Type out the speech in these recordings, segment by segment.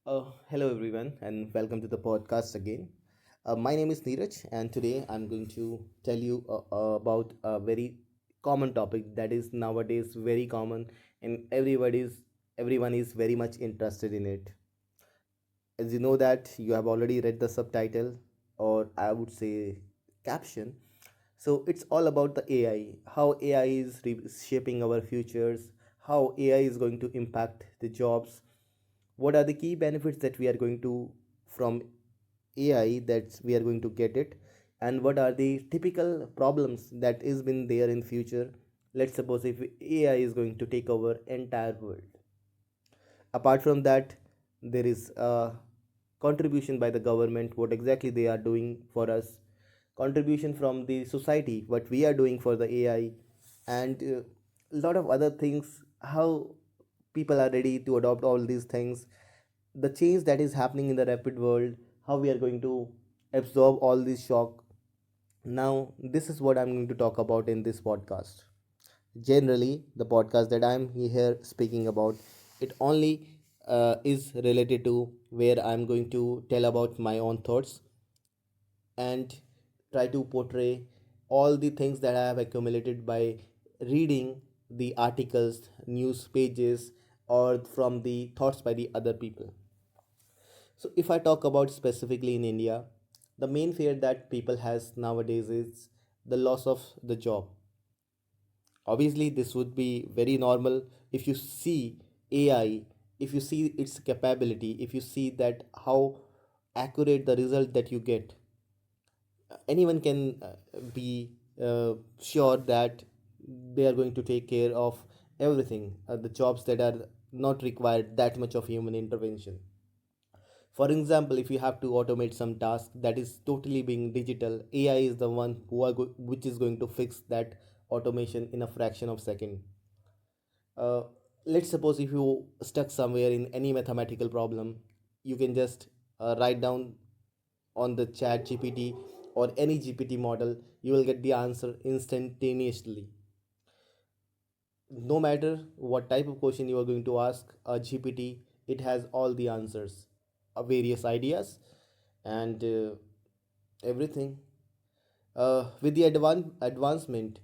Hello, everyone, and welcome to the podcast again. My name is Neeraj, and today I'm going to tell you about a very common topic that is nowadays very common, and everyone is very much interested in it. As you know that you have already read the subtitle, or I would say caption. So it's all about the AI, how AI is shaping our futures, how AI is going to impact the jobs, what are the key benefits that we are going to from AI that we are going to get it, and what are the typical problems that is been there in future. Let's suppose if AI is going to take over entire world. Apart from that, there is a contribution by the government, what exactly they are doing for us, contribution from the society, what we are doing for the AI, and a lot of other things, how people are ready to adopt all these things, the change that is happening in the rapid world, how we are going to absorb all this shock. Now, this is what I'm going to talk about in this podcast. Generally, the podcast that I'm here speaking about, it only is related to where I'm going to tell about my own thoughts and try to portray all the things that I have accumulated by reading the articles, news pages, or from the thoughts by the other people. So if I talk about specifically in India, the main fear that people has nowadays is the loss of the job. Obviously, this would be very normal if you see AI, if you see its capability, if you see that how accurate the result that you get. Anyone can be sure that they are going to take care of everything, the jobs that are not required that much of human intervention. For example, if you have to automate some task that is totally being digital, AI is the one which is going to fix that automation in a fraction of second. uh, let's suppose if you stuck somewhere in any mathematical problem, you can just write down on the chat gpt or any gpt model, you will get the answer instantaneously. No matter what type of question you are going to ask a gpt, it has all the answers, various ideas, and everything. With the advancement,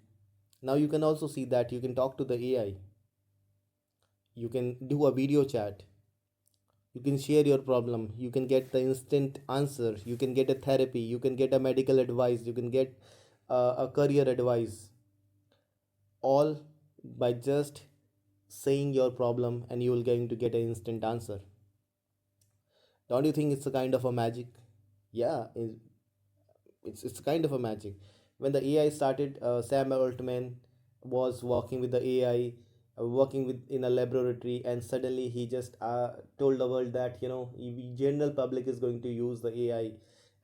now you can also see that you can talk to the ai, you can do a video chat, you can share your problem, you can get the instant answer, you can get a therapy, you can get a medical advice, you can get a career advice, all by just saying your problem, and you will going to get an instant answer. Don't you think it's a kind of a magic? Yeah, it's kind of a magic. When the AI started, Sam Altman was working with the AI, working with in a laboratory, and suddenly he just told the world that general public is going to use the AI,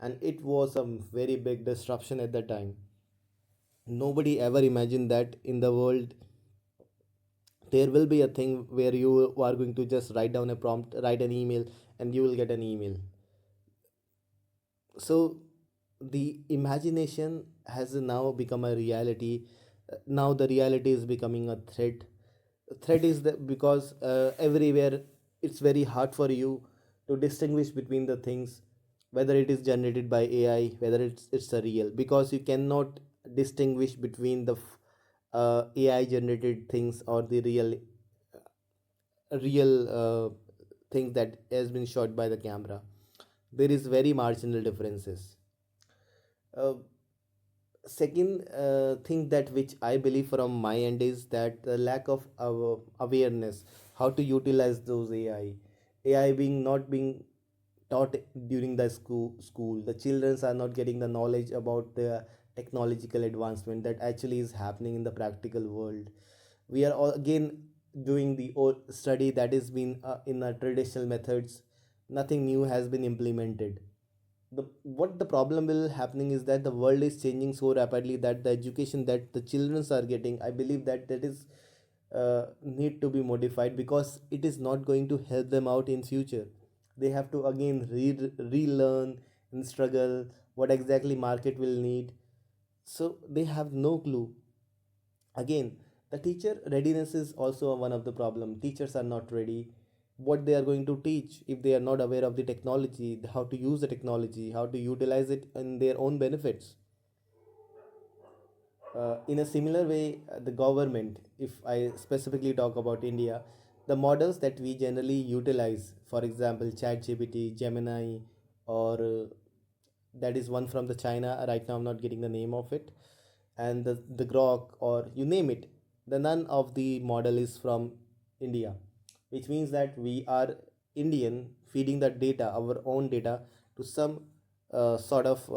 and it was a very big disruption at that time. Nobody ever imagined that in the world there will be a thing where you are going to just write down a prompt, write an email, and you will get an email. So the imagination has now become a reality. Now the reality is becoming a threat. Threat is that because everywhere it's very hard for you to distinguish between the things, whether it is generated by ai, whether it's a real, because you cannot distinguish between the ai generated things or the real thing that has been shot by the camera. There is very marginal differences. uh, Second thing that which I believe from my end is that the lack of awareness how to utilize those ai being not being taught during the school. The children are not getting the knowledge about the technological advancement that actually is happening in the practical world. We are all again doing the old study that is been in the traditional methods. Nothing new has been implemented. The problem will happening is that the world is changing so rapidly that the education that the children are getting, I believe that that is need to be modified, because it is not going to help them out in future. They have to again relearn and struggle what exactly market will need. So they have no clue. Again, the teacher readiness is also one of the problem. Teachers are not ready. what they are going to teach if they are not aware of the technology, how to use the technology, how to utilize it in their own benefits. In a similar way, the government, if I specifically talk about India, the models that we generally utilize, for example, ChatGPT, Gemini, or that is one from the China. Right now, I'm not getting the name of it, and the Grok, or you name it. The none of the model is from India, which means that we are Indian feeding that data, our own data, to some sort of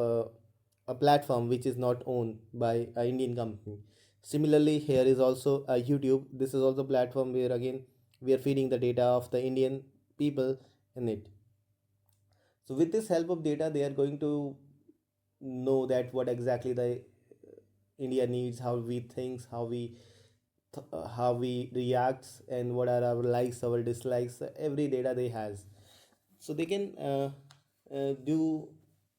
a platform which is not owned by an Indian company. Similarly, here is also YouTube. This is also a platform where again we are feeding the data of the Indian people in it. So with this help of data, they are going to know that what exactly the India needs, how we thinks, how we reacts, and what are our likes, our dislikes. Every data they has, so they can do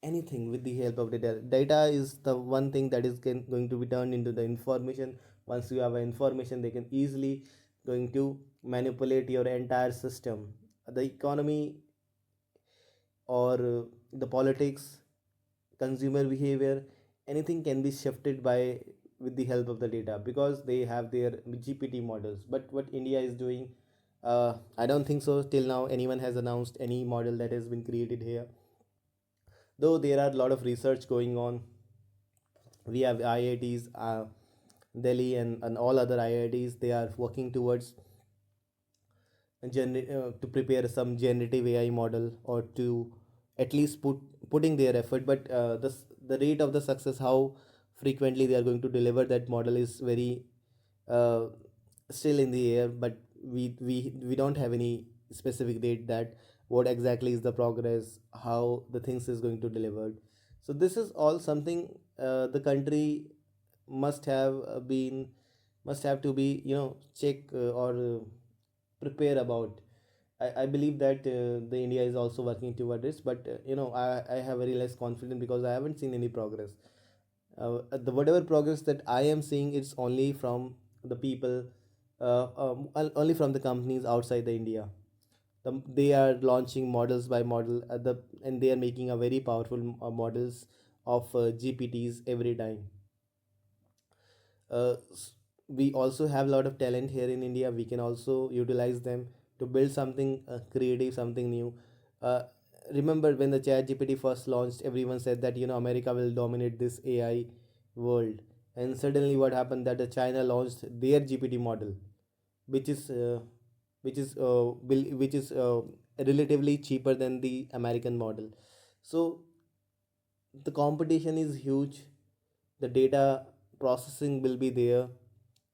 anything with the help of data. Data is the one thing that is going to be turned into the information. Once you have information, they can easily going to manipulate your entire system, the economy, or the politics, consumer behavior. Anything can be shifted by with the help of the data, because they have their GPT models. But what India is doing, I don't think so till now anyone has announced any model that has been created here, though there are a lot of research going on. We have IITs, Delhi, and all other IITs. They are working towards to prepare some generative AI model, or to at least putting their effort. But the rate of the success, how frequently they are going to deliver that model, is very uh, still in the air. But we don't have any specific date that what exactly is the progress, how the things is going to delivered. So this is all something the country must have been must have to be check or prepare about. I believe that the India is also working toward this, but I have very less confidence because I haven't seen any progress. The whatever progress that I am seeing, it's only from the people, only from the companies outside the India. They are launching models by model, and they are making a very powerful models of GPTs every time. uh, s- we also have a lot of talent here in India. We can also utilize them to build something creative, something new. uh, Remember when the Chat GPT first launched, everyone said that America will dominate this AI world, and suddenly what happened, that the China launched their GPT model, which is which is relatively cheaper than the American model. So the competition is huge. The data processing will be there.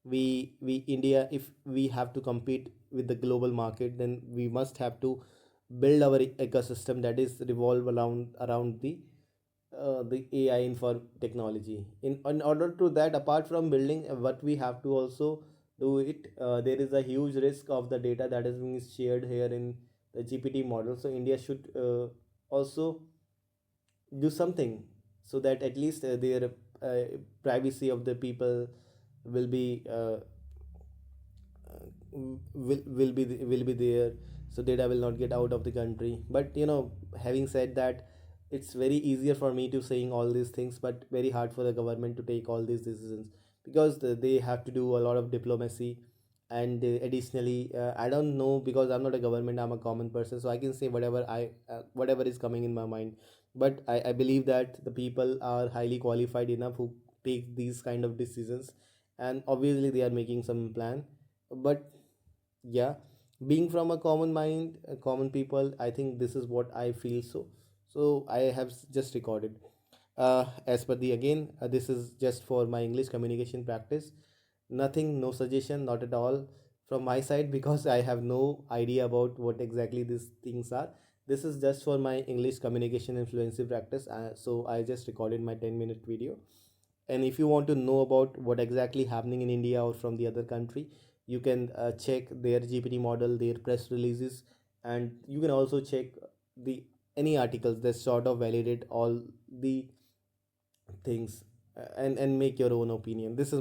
We India, if we have to compete with the global market, then we must have to build our ecosystem that is revolve around the AI for technology. In order to that, apart from building, what we have to also do it, there is a huge risk of the data that is being shared here in the GPT model. So India should also do something, so that at least their privacy of the people will be will be there, so data will not get out of the country. But having said that, it's very easier for me to saying all these things, but very hard for the government to take all these decisions, because they have to do a lot of diplomacy. And additionally, I don't know, because I'm not a government, I'm a common person, so I can say whatever is coming in my mind. But I believe that the people are highly qualified enough who take these kind of decisions, and obviously they are making some plan. But yeah, being from a common mind, a common people, I think this is what I feel. So I have just recorded. As per the again, this is just for my English communication practice. Nothing, no suggestion, not at all from my side, because I have no idea about what exactly these things are. This is just for my English communication and fluency practice. So I just recorded my 10-minute video. And if you want to know about what exactly happening in India or from the other country, you can check their GPT model, their press releases, and you can also check the any articles that sort of validate all the things, and make your own opinion. This is